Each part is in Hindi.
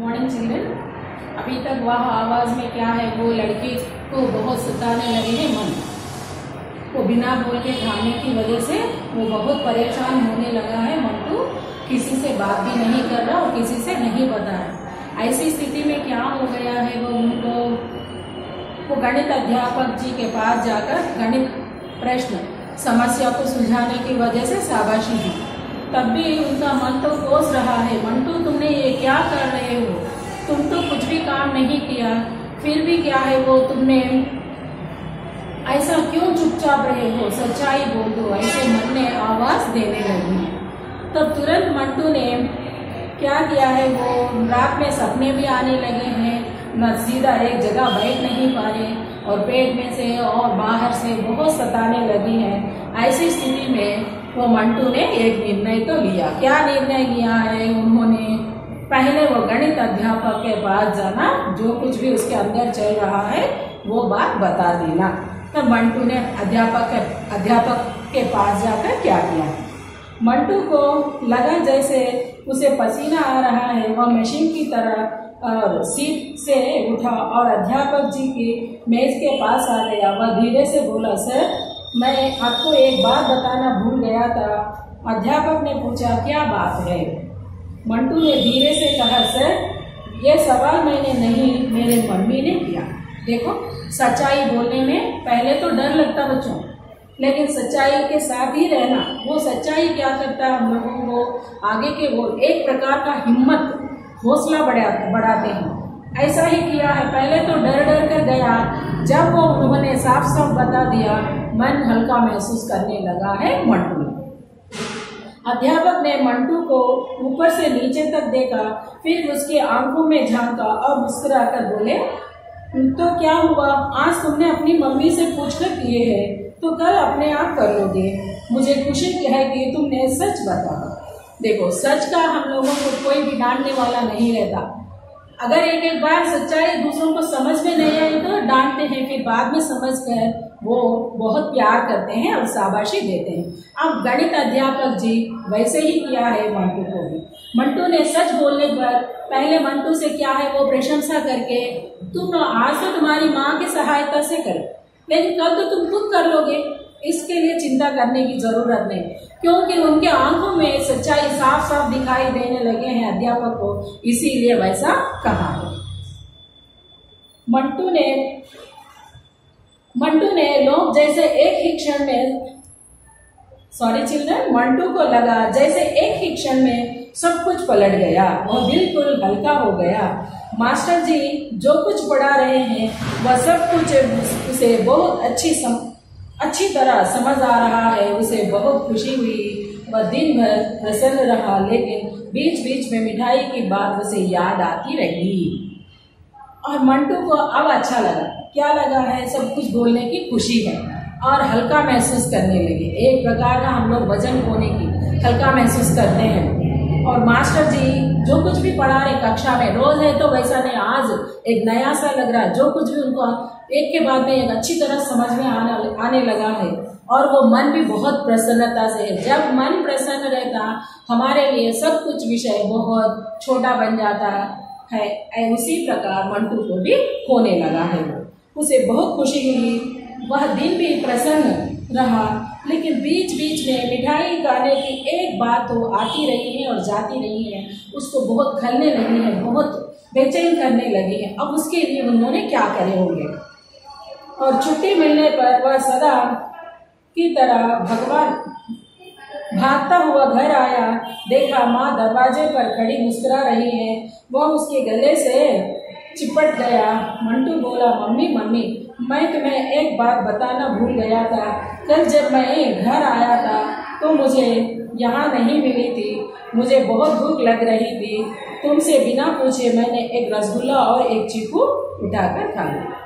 Morning children. अभी तक वह आवाज़ में क्या है, वो लड़की को बहुत सताने लगे हैं मन वो बिना बोल के खाने की वजह से वो बहुत परेशान होने लगा है। मंटू किसी से बात भी नहीं कर रहा और किसी से नहीं बता रहा। ऐसी स्थिति में क्या हो गया है, वो गणित अध्यापक जी के पास जाकर गणित प्रश्न समस्या को सुलझाने की वजह से शाबाशी दी। तब भी उनका मन तो कोस रहा है, मंटू तुमने ये क्या कर रहे हो, तुम तो कुछ भी काम नहीं किया, फिर भी क्या है वो तुमने ऐसा क्यों चुपचाप रहे हो, सच्चाई बोल दो, ऐसे मन ने आवाज देने लगी। तब तुरंत मंटू ने क्या किया है, वो रात में सपने भी आने लगे हैं, न सीधा एक जगह बैठ नहीं पा रहे और पेट में से और बाहर से बहुत सताने लगी है। ऐसी स्थिति में वो मंटू ने एक निर्णय तो लिया। क्या निर्णय लिया है उन्होंने, पहले वो गणित अध्यापक के पास जाना, जो कुछ भी उसके अंदर चल रहा है वो बात बता देना। तब मंटू ने अध्यापक के पास जाकर क्या किया, मंटू को लगा जैसे उसे पसीना आ रहा है, वह मशीन की तरह और सीट से उठा और अध्यापक जी की मेज के पास आ गया। वह धीरे से बोला, सर मैं आपको एक बात बताना भूल गया था। अध्यापक ने पूछा, क्या बात है? मंटू ने धीरे से कहा, सर ये सवाल मैंने नहीं, मेरे मम्मी ने किया। देखो, सच्चाई बोलने में पहले तो डर लगता बच्चों, लेकिन सच्चाई के साथ ही रहना, वो सच्चाई क्या करता है हम लोगों को आगे के वो एक प्रकार का हिम्मत हौसला बढ़ाते हैं। ऐसा ही किया है, पहले तो डर डर कर गया, जब वो उन्होंने साफ साफ बता दिया मन हल्का महसूस करने लगा है मंटू। अध्यापक ने मंटू को ऊपर से नीचे तक देखा, फिर उसकी आंखों में झांका और मुस्कुराकर बोले, तो क्या हुआ, आज तुमने अपनी मम्मी से पूछकर किए हैं तो कल अपने आप कर लोगे। मुझे खुशी है कि तुमने सच बताया। देखो, सच का हम लोगों को कोई भी डांटने वाला नहीं रहता। अगर एक बार सच्चाई दूसरों को समझ में नहीं आई तो डांटते हैं, फिर बाद में समझ कर वो बहुत प्यार करते हैं और शाबाशी देते हैं। अब गणित अध्यापक जी वैसे ही किया है मंटू को भी। मंटू ने सच बोलने पर पहले मंटू से क्या है वो प्रशंसा करके, तुम आज तो तुम्हारी माँ की सहायता से करो, लेकिन कल तो तुम खुद कर लोगे, इसके लिए चिंता करने की जरूरत नहीं, क्योंकि उनके आंखों में सच्चाई साफ साफ दिखाई देने लगे हैं अध्यापक को, इसीलिए वैसा कहा है। मंटू ने लोग जैसे एक ही क्षण में मंटू को लगा जैसे एक ही क्षण में सब कुछ पलट गया, वह बिल्कुल हल्का हो गया। मास्टर जी जो कुछ पढ़ा रहे हैं वह सब कुछ उसे बहुत अच्छी तरह समझ आ रहा है। उसे बहुत खुशी हुई, वह दिन भर प्रसन्न रहा, लेकिन बीच बीच में मिठाई की बात उसे याद आती रही। और मंटू को अब अच्छा लगा, क्या लगा है, सब कुछ बोलने की खुशी है और हल्का महसूस करने लगे। एक प्रकार का हम लोग वजन खोने की हल्का महसूस करते हैं। और मास्टर जी जो कुछ भी पढ़ा रहे कक्षा में, रोज है तो वैसा नहीं, आज एक नया सा लग रहा है, जो कुछ भी उनको एक के बाद में एक अच्छी तरह समझ में आने लगा है और वो मन भी बहुत प्रसन्नता से है। जब मन प्रसन्न रहता हमारे लिए सब कुछ विषय बहुत छोटा बन जाता है। उसी प्रकार मंटू को भी होने लगा है, उसे बहुत खुशी हुई, वह दिन भी प्रसन्न रहा, लेकिन बीच बीच में मिठाई खाने की एक बात तो आती रही है और जाती रही है, उसको बहुत खलने लगी है, बहुत बेचैन करने लगी है। अब उसके लिए उन्होंने क्या करे होंगे। और छुट्टी मिलने पर वह सदा की तरह भागता हुआ घर आया, देखा माँ दरवाजे पर खड़ी मुस्कुरा रही है, वह उसके गले से चिपट गया। मंटू बोला, मम्मी मैं तुम्हें एक बात बताना भूल गया था, कल जब मैं घर आया था तो मुझे यहाँ नहीं मिली थी, मुझे बहुत भूख लग रही थी, तुमसे बिना पूछे मैंने एक रसगुल्ला और एक चीकू उठाकर खा लिया।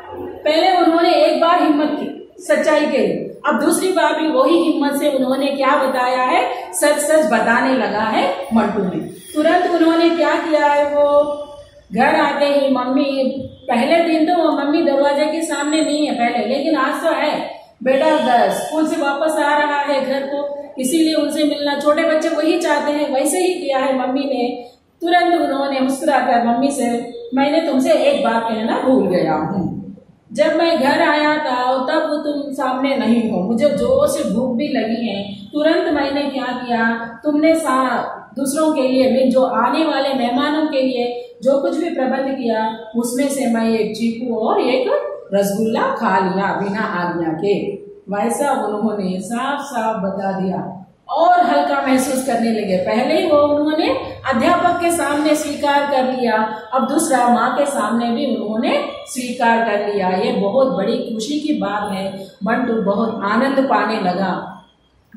पहले उन्होंने एक बार हिम्मत की सच्चाई के लिए, अब दूसरी बार भी वही हिम्मत से उन्होंने क्या बताया है, सच बताने लगा है मंटू ने। तुरंत उन्होंने क्या किया है, वो घर आते ही मम्मी, पहले दिन तो वो मम्मी दरवाजे के सामने नहीं है पहले, लेकिन आज तो है, बेटा स्कूल से वापस आ रहा है घर को, इसीलिए उनसे मिलना, छोटे बच्चे वही चाहते हैं, वैसे ही किया है मम्मी ने। तुरंत उन्होंने मुस्कुराकर मम्मी से, मैंने तुमसे एक बात कहना भूल गया हूँ। जब मैं घर आया था तब तुम सामने नहीं हो, मुझे जोर से भूख भी लगी है। तुरंत मैंने क्या किया, तुमने दूसरों के लिए, जो आने वाले मेहमानों के लिए जो कुछ भी प्रबंध किया, उसमें से मैं एक चीकू और एक रसगुल्ला खा लिया बिना आज्ञा के। वैसा उन्होंने साफ साफ बता दिया और हल्का महसूस करने लगे। पहले ही वो उन्होंने अध्यापक के सामने स्वीकार कर लिया, अब दूसरा माँ के सामने भी उन्होंने स्वीकार कर लिया। ये बहुत बड़ी खुशी की बात है। मंटू बहुत आनंद पाने लगा।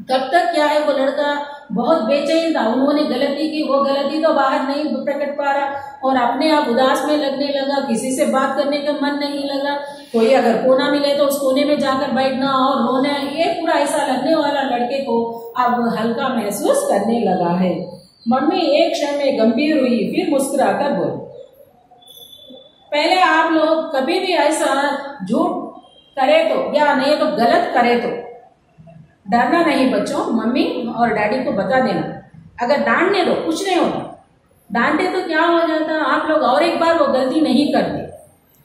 तब तक क्या है, वो लड़का बहुत बेचैन था। उन्होंने गलती की, वो गलती तो बाहर नहीं प्रकट पा रहा और अपने आप उदास में लगने लगा। किसी से बात करने का मन नहीं लगा। कोई अगर कोना मिले तो उस कोने में जाकर बैठना और रोना, ये पूरा ऐसा लगने वाला लड़के को अब हल्का महसूस करने लगा है। मम्मी एक क्षण में गंभीर हुई, फिर मुस्कुराकर बोली, पहले आप लोग कभी भी ऐसा झूठ करे तो या नहीं तो गलत करे तो डरना नहीं बच्चों, मम्मी और डैडी को बता देना। अगर डांटने दो कुछ नहीं होता, डांटे तो क्या हो जाता, आप लोग और एक बार वो गलती नहीं करते।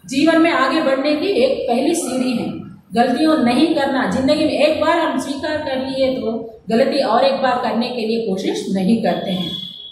जीवन में आगे बढ़ने की एक पहली सीढ़ी है गलतियों नहीं करना। जिंदगी में एक बार हम स्वीकार कर लिए तो गलती और एक बार करने के लिए कोशिश नहीं करते हैं।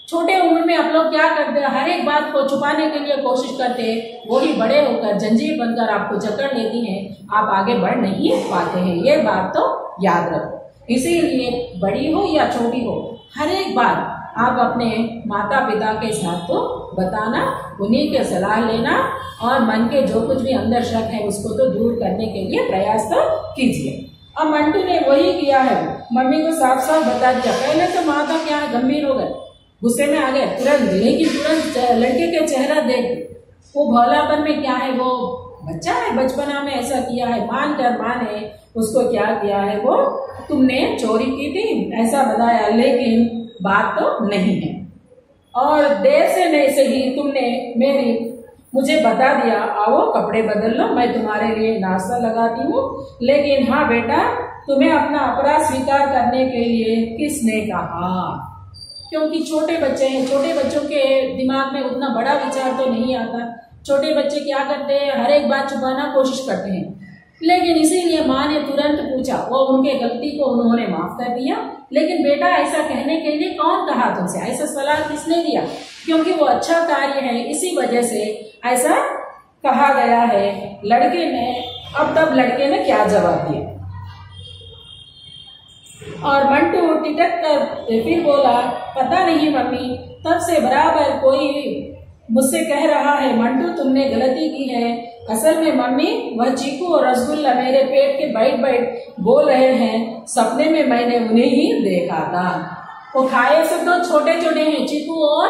छोटे उम्र में आप लोग क्या करते हैं, हर एक बात को छुपाने के लिए कोशिश करते हैं, वही बड़े होकर जंजीर बनकर आपको जकड़ लेती है, आप आगे बढ़ नहीं पाते हैं। ये बात तो याद रखो। इसीलिए बड़ी हो या छोटी हो, हर एक बात आप अपने माता पिता के साथ तो बताना, उन्हीं के सलाह लेना और मन के जो कुछ भी अंदर शक है उसको तो दूर करने के लिए प्रयास तो कीजिए। अब मंटू ने वही किया है, मम्मी को साफ साफ बता दिया। पहले तो माता क्या है, गंभीर हो गए, गुस्से में आ गए तुरंत, लेकिन तुरंत लड़के के चेहरा देख वो भोलापन में क्या है, वो बच्चा है, बचपना में ऐसा किया है, मान कर माने उसको क्या किया है, वो तुमने चोरी की थी ऐसा बताया, लेकिन बात तो नहीं है और देर से नहीं सही तुमने मुझे बता दिया, आओ कपड़े बदल लो, मैं तुम्हारे लिए नाश्ता लगाती हूँ। लेकिन हाँ बेटा, तुम्हें अपना अपराध स्वीकार करने के लिए किसने कहा? क्योंकि छोटे बच्चे हैं, छोटे बच्चों के दिमाग में उतना बड़ा विचार तो नहीं आता। छोटे बच्चे क्या करते हैं, हर एक बात छुपाना कोशिश करते हैं। लेकिन इसीलिए माँ ने तुरंत पूछा, वो उनके गलती को उन्होंने माफ कर दिया। लेकिन बेटा ऐसा कहने के लिए कौन कहा तुमसे, ऐसा सलाह किसने दिया? क्योंकि वो अच्छा कार्य है, इसी वजह से ऐसा कहा गया है। लड़के ने अब तब लड़के ने क्या जवाब दिया और मंटू टिटक कर फिर बोला, पता नहीं मम्मी, तब से बराबर कोई मुझसे कह रहा है मंटू तुमने गलती की है। असल में मम्मी, वह चीकू और रसगुल्ला मेरे पेट के बैठ बैठ बोल रहे हैं, सपने में मैंने उन्हें ही देखा था। वो खाए से तो छोटे छोटे हैं चीकू और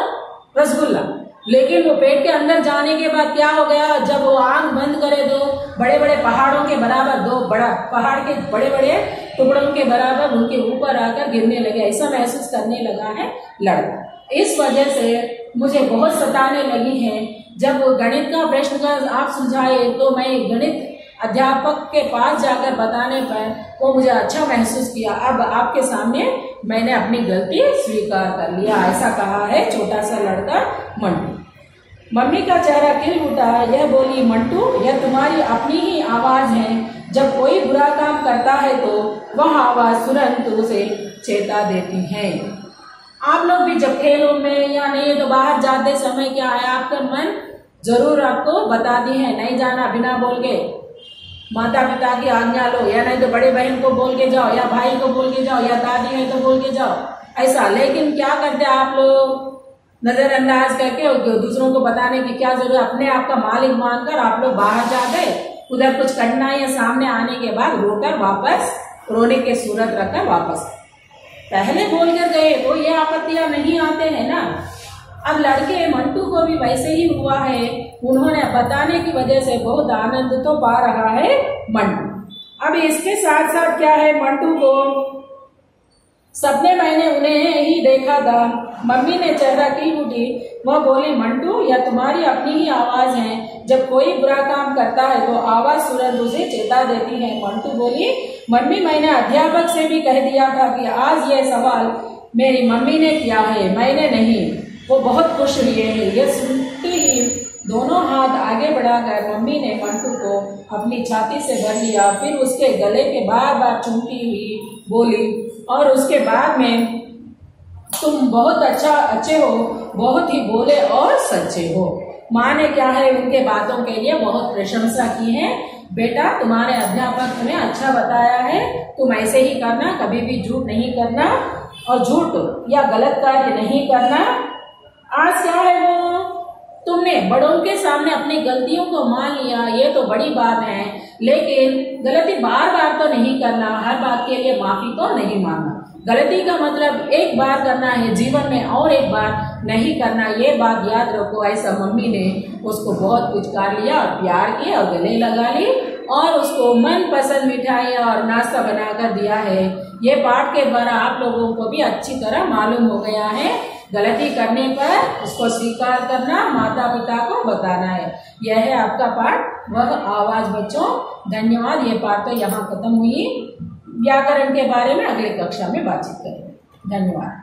रसगुल्ला, लेकिन वो पेट के अंदर जाने के बाद क्या हो गया, जब वो आंख बंद करे तो बड़े बड़े पहाड़ों के बराबर, दो बड़ा पहाड़ के बड़े बड़े टुकड़ों के बराबर उनके ऊपर आकर गिरने लगे। ऐसा महसूस करने लगा है लड़का। इस वजह से मुझे बहुत सताने लगी है। जब गणित का प्रश्न का आप सुलझाए तो मैं गणित अध्यापक के पास जाकर बताने पर वो मुझे अच्छा महसूस किया। अब आपके सामने मैंने अपनी गलती स्वीकार कर लिया, ऐसा कहा है छोटा सा लड़का मंटू। मम्मी का चेहरा खिल उठा, यह बोली, मंटू यह तुम्हारी अपनी ही आवाज है। जब कोई बुरा काम करता है तो वह आवाज तुरंत उसे चेता देती है। आप लोग भी जब खेलों में या नहीं तो बाहर जाते समय क्या है, आपका मन जरूर आपको बताती है नहीं जाना, बिना बोल के माता पिता की आज्ञा लो, या नहीं तो बड़े बहन को बोल के जाओ, या भाई को बोल के जाओ, या दादी है तो बोल के जाओ, ऐसा। लेकिन क्या करते आप लोग, नजरअंदाज करके दूसरों को बताने की क्या जरूरत, अपने आप का मालिक मानकर आप लोग बाहर जा गए, उधर कुछ कठिनाइयां सामने आने के बाद रोकर वापस, रोने के सूरत रखकर वापस। पहले बोल कर गए तो ये आपत्तियां नहीं आते हैं ना। अब लड़के मंटू को भी वैसे ही हुआ है, उन्होंने बताने की वजह से बहुत आनंद तो पा रहा है मंटू। अब इसके साथ साथ क्या है, मंटू को सपने मैंने उन्हें ही देखा था। मम्मी ने चेहरा खिल उठी, वह बोली, मंटू यह तुम्हारी अपनी ही आवाज है। जब कोई बुरा काम करता है तो आवाज तुरंत उसे चेता देती है। मंटू बोली, मम्मी मैंने अध्यापक से भी कह दिया था कि आज यह सवाल मेरी मम्मी ने किया है, मैंने नहीं। वो बहुत खुश हुए हैं। ये सुनते ही दोनों हाथ आगे बढ़ाकर मम्मी ने मंटू को अपनी छाती से भर लिया, फिर उसके गले के बार बार चूमती हुई बोली, और उसके बाद में तुम बहुत अच्छे हो, बहुत ही भोले और सच्चे हो। माँ ने क्या है उनके बातों के लिए बहुत प्रशंसा की है। बेटा तुम्हारे अध्यापक तुम्हें अच्छा बताया है, तुम ऐसे ही करना, कभी भी झूठ नहीं करना और झूठ या गलत कार्य नहीं करना। आज क्या है वो तुमने बड़ों के सामने अपनी गलतियों को मान लिया, ये तो बड़ी बात है, लेकिन गलती बार बार तो नहीं करना, हर बात के लिए माफी तो नहीं मांगना। गलती का मतलब एक बार करना है जीवन में और एक बार नहीं करना, ये बात याद रखो। ऐसा मम्मी ने उसको बहुत पुचकार लिया और प्यार किया और गले लगा ली और उसको मनपसंद मिठाई और नाश्ता बनाकर दिया है। ये पाठ के द्वारा आप लोगों को भी अच्छी तरह मालूम हो गया है, गलती करने पर उसको स्वीकार करना, माता पिता को बताना है। यह है आपका पाठ वह आवाज बच्चों। धन्यवाद। ये पाठ तो यहाँ खत्म हुई। व्याकरण के बारे में अगले कक्षा में बातचीत करेंगे। धन्यवाद।